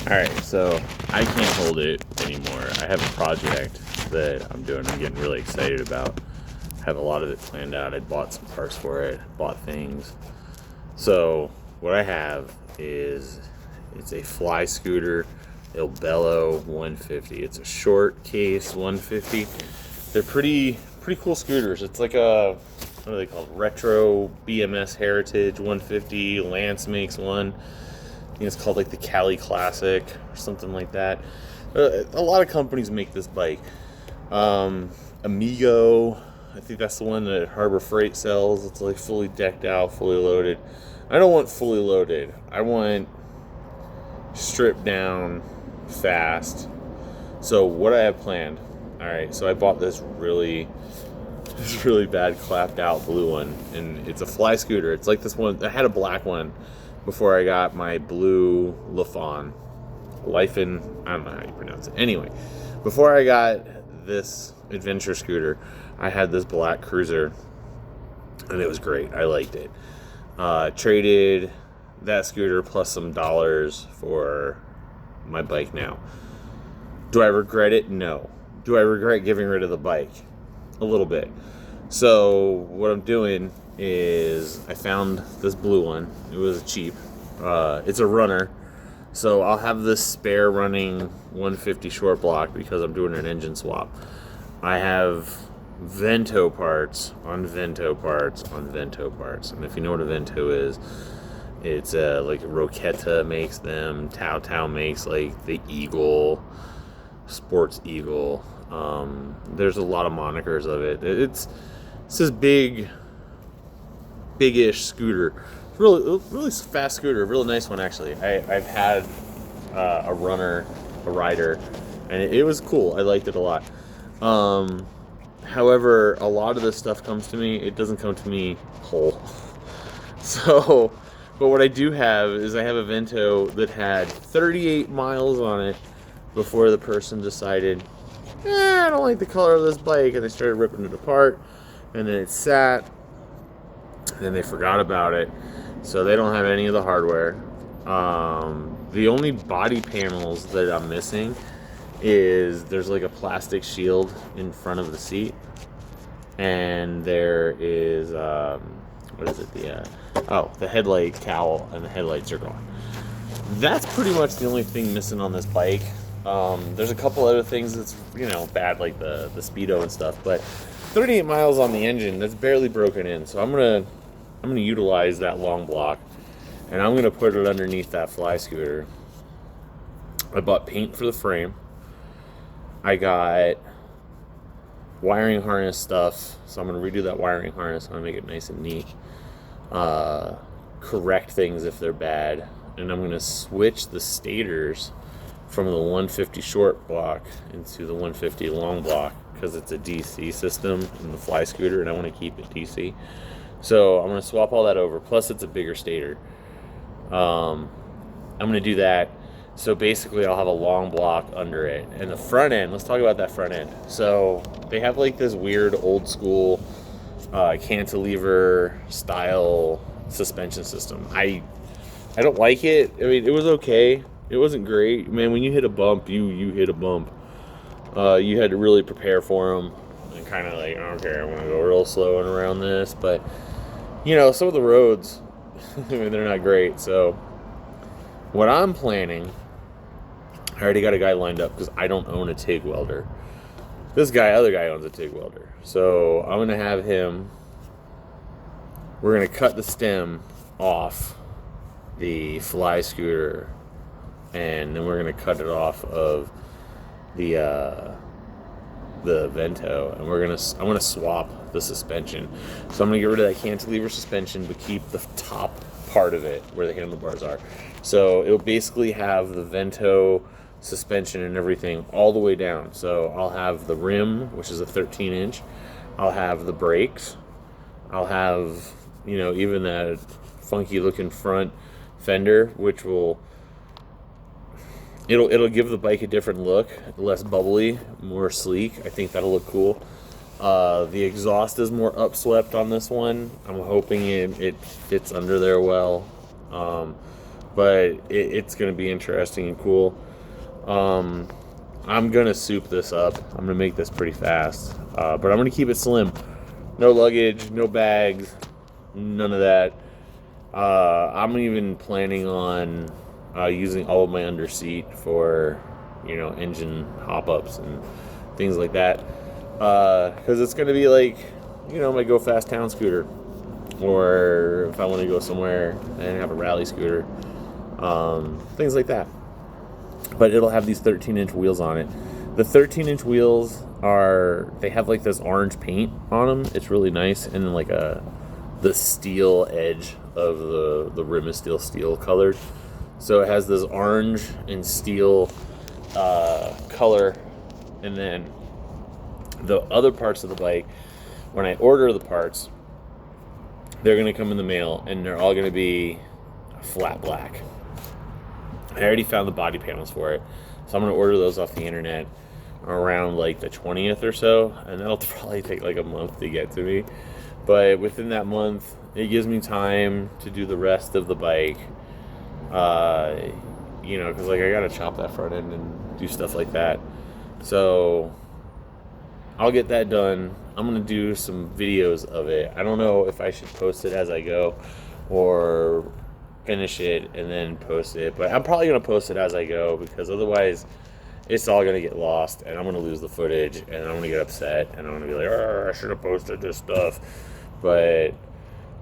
Alright, so I can't hold it anymore. I have a project that I'm doing, I'm getting really excited about. I have a lot of it planned out. I bought some parts for it, bought things. So, what I have is, it's a FlyScooter IlBello 150. It's a short case 150. They're pretty cool scooters. It's like a, what are they called? Retro BMS Heritage 150. Lance makes one. I think it's called like the Cali Classic or something like that. A lot of companies make this bike. Amigo, I think that's the one that Harbor Freight sells. It's like fully decked out, fully loaded. I don't want fully loaded. I want stripped down, fast. So what I have planned, alright, so I bought this really bad clapped out blue one, and it's a FlyScooter. It's like this one. I had a black one before I got my blue Lafon. I don't know how you pronounce it. Anyway, before I got this adventure scooter, I had this black cruiser, and it was great. I liked it. Traded that scooter plus some dollars for my bike now. Do I regret it? No. Do I regret giving rid of the bike? A little bit. So what I'm doing is I found this blue one. It was cheap. It's a runner. So I'll have this spare running 150 short block because I'm doing an engine swap. I have Vento parts on Vento parts on Vento parts. And if you know what a Vento is, it's like Roquetta makes them. Tao makes like the Eagle, Sports Eagle. There's a lot of monikers of it. It's this big-ish scooter. Really fast scooter. Really nice one, actually. I've had a rider, and it was cool. I liked it a lot. However, a lot of this stuff comes to me. It doesn't come to me whole. So, but what I do have is I have a Vento that had 38 miles on it before the person decided, I don't like the color of this bike, and they started ripping it apart, and then it sat, and then they forgot about it, so they don't have any of the hardware. The only body panels that I'm missing is there's like a plastic shield in front of the seat, and there is what is it, the headlight cowl, and the headlights are gone. That's pretty much the only thing missing on this bike. There's a couple other things that's, bad, like the speedo and stuff, but 38 miles on the engine, that's barely broken in. So I'm gonna utilize that long block, and I'm gonna put it underneath that FlyScooter. I bought paint for the frame. I got wiring harness stuff, so I'm gonna redo that wiring harness. I'm gonna make it nice and neat. Correct things if they're bad, and I'm gonna switch the stators from the 150 short block into the 150 long block because it's a DC system in the FlyScooter, and I want to keep it DC. So I'm going to swap all that over. Plus, it's a bigger stator. I'm going to do that. So basically, I'll have a long block under it. And the front end, let's talk about that front end. So they have like this weird old school cantilever style suspension system. I don't like it. I mean, it was okay. It wasn't great. Man, when you hit a bump, you hit a bump. You had to really prepare for them. And kind of like, okay, I'm going to go real slow and around this. But, some of the roads, they're not great. So, what I'm planning, I already got a guy lined up because I don't own a TIG welder. Other guy owns a TIG welder. So, I'm going to have him, we're going to cut the stem off the FlyScooter, and then we're going to cut it off of the Vento, and I'm going to swap the suspension. So I'm going to get rid of that cantilever suspension, but keep the top part of it where the handlebars are. So it'll basically have the Vento suspension and everything all the way down. So I'll have the rim, which is a 13-inch. I'll have the brakes. I'll have, even that funky looking front fender, which will it'll give the bike a different look, less bubbly, more sleek. I think that'll look cool. The exhaust is more upswept on this one. I'm hoping it fits under there well. but it's going to be interesting and cool. I'm going to soup this up. I'm going to make this pretty fast, but I'm going to keep it slim. No luggage, no bags, none of that. I'm even planning on using all of my underseat for, engine hop-ups and things like that. Because it's going to be like, my go fast town scooter. Or if I want to go somewhere and have a rally scooter. Things like that. But it'll have these 13-inch wheels on it. The 13-inch wheels they have like this orange paint on them. It's really nice. And then like the steel edge of the rim is still steel colored. So it has this orange and steel color. And then the other parts of the bike, when I order the parts, they're going to come in the mail and they're all going to be flat black. I already found the body panels for it, so I'm going to order those off the internet around like the 20th or so, and that'll probably take like a month to get to me. But within that month, it gives me time to do the rest of the bike, because like I got to chop that front end and do stuff like that. So I'll get that done. I'm going to do some videos of it. I don't know if I should post it as I go or finish it and then post it, but I'm probably going to post it as I go, because otherwise it's all going to get lost and I'm going to lose the footage and I'm going to get upset and I'm going to be like, I should have posted this stuff. But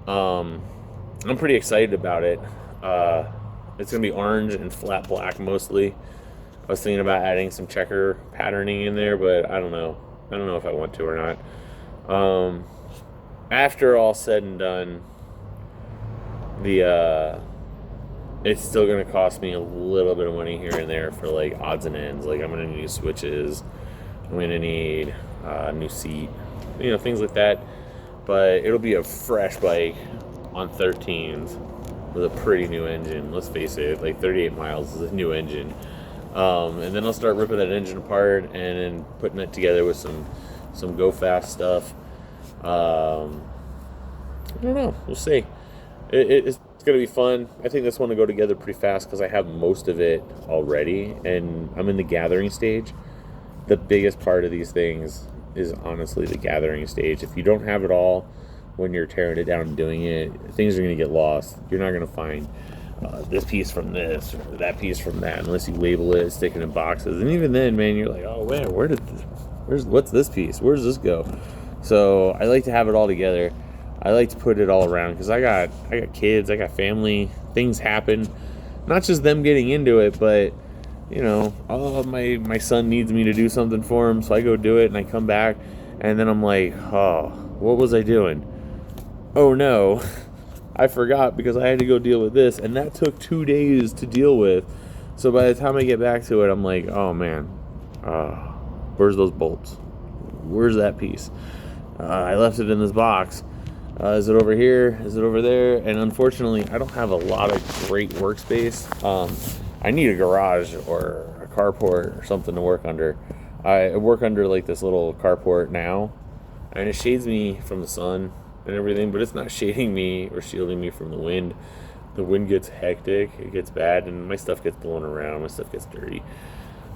I'm pretty excited about it. It's going to be orange and flat black mostly. I was thinking about adding some checker patterning in there, but I don't know if I want to or not. After all said and done, it's still going to cost me a little bit of money here and there for like odds and ends. Like I'm going to need switches, I'm going to need a new seat, things like that. But it'll be a fresh bike on 13s with a pretty new engine. Let's face it, like 38 miles is a new engine. And then I'll start ripping that engine apart and then putting it together with some go fast stuff. I don't know. We'll see. It's going to be fun. I think this one will go together pretty fast because I have most of it already, and I'm in the gathering stage. The biggest part of these things is honestly the gathering stage. If you don't have it all when you're tearing it down and doing it, things are going to get lost. You're not going to find this piece from this or that piece from that unless you label it, stick it in boxes. And even then, man, you're like, oh man, what's this piece? Where does this go? So I like to have it all together. I like to put it all around because I got kids, I got family, things happen. Not just them getting into it, but my son needs me to do something for him, so I go do it and I come back and then I'm like, oh, what was I doing? Oh no, I forgot because I had to go deal with this, and that took 2 days to deal with. So by the time I get back to it, I'm like, oh man, where's those bolts? Where's that piece? I left it in this box. Is it over here? Is it over there? And unfortunately, I don't have a lot of great workspace. I need a garage or a carport or something to work under. I work under like this little carport now, and it shades me from the sun and everything, but it's not shading me or shielding me from the wind. The wind gets hectic, it gets bad, and my stuff gets blown around, my stuff gets dirty.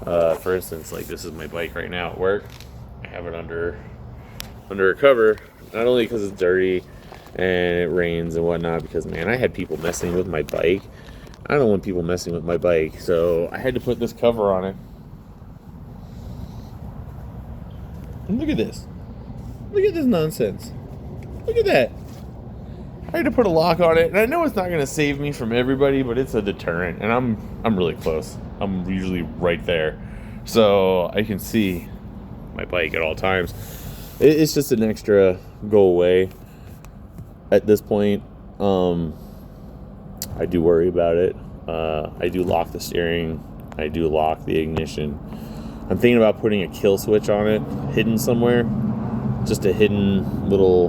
For instance, like this is my bike right now at work. I have it under a cover, not only because it's dirty and it rains and whatnot, because man, I had people messing with my bike. I don't want people messing with my bike, so I had to put this cover on it. And look at this. Look at this nonsense. Look at that. I had to put a lock on it, and I know it's not going to save me from everybody, but it's a deterrent, and I'm really close. I'm usually right there, so I can see my bike at all times. It's just an extra go away. At this point, I do worry about it. I do lock the steering. I do lock the ignition. I'm thinking about putting a kill switch on it, hidden somewhere. Just a hidden little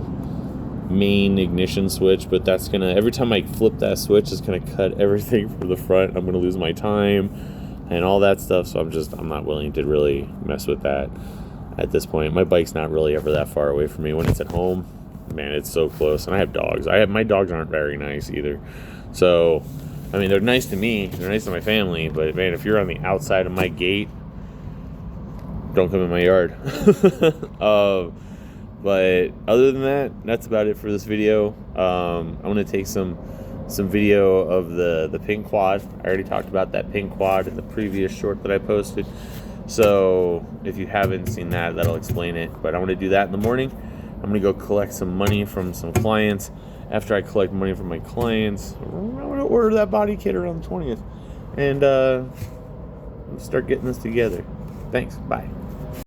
main ignition switch, but that's gonna, every time I flip that switch, it's gonna cut everything from the front. I'm gonna lose my time and all that stuff, so I'm not willing to really mess with that at this point. My bike's not really ever that far away from me. When it's at home, man, it's so close. And I have dogs. My dogs aren't very nice either. So I mean, they're nice to me, they're nice to my family, but man, if you're on the outside of my gate, don't come in my yard. But other than that, that's about it for this video. I'm going to take some video of the pink quad. I already talked about that pink quad in the previous short that I posted. So if you haven't seen that, that'll explain it. But I'm going to do that in the morning. I'm going to go collect some money from some clients. After I collect money from my clients, I'm going to order that body kit around the 20th. And start getting this together. Thanks. Bye.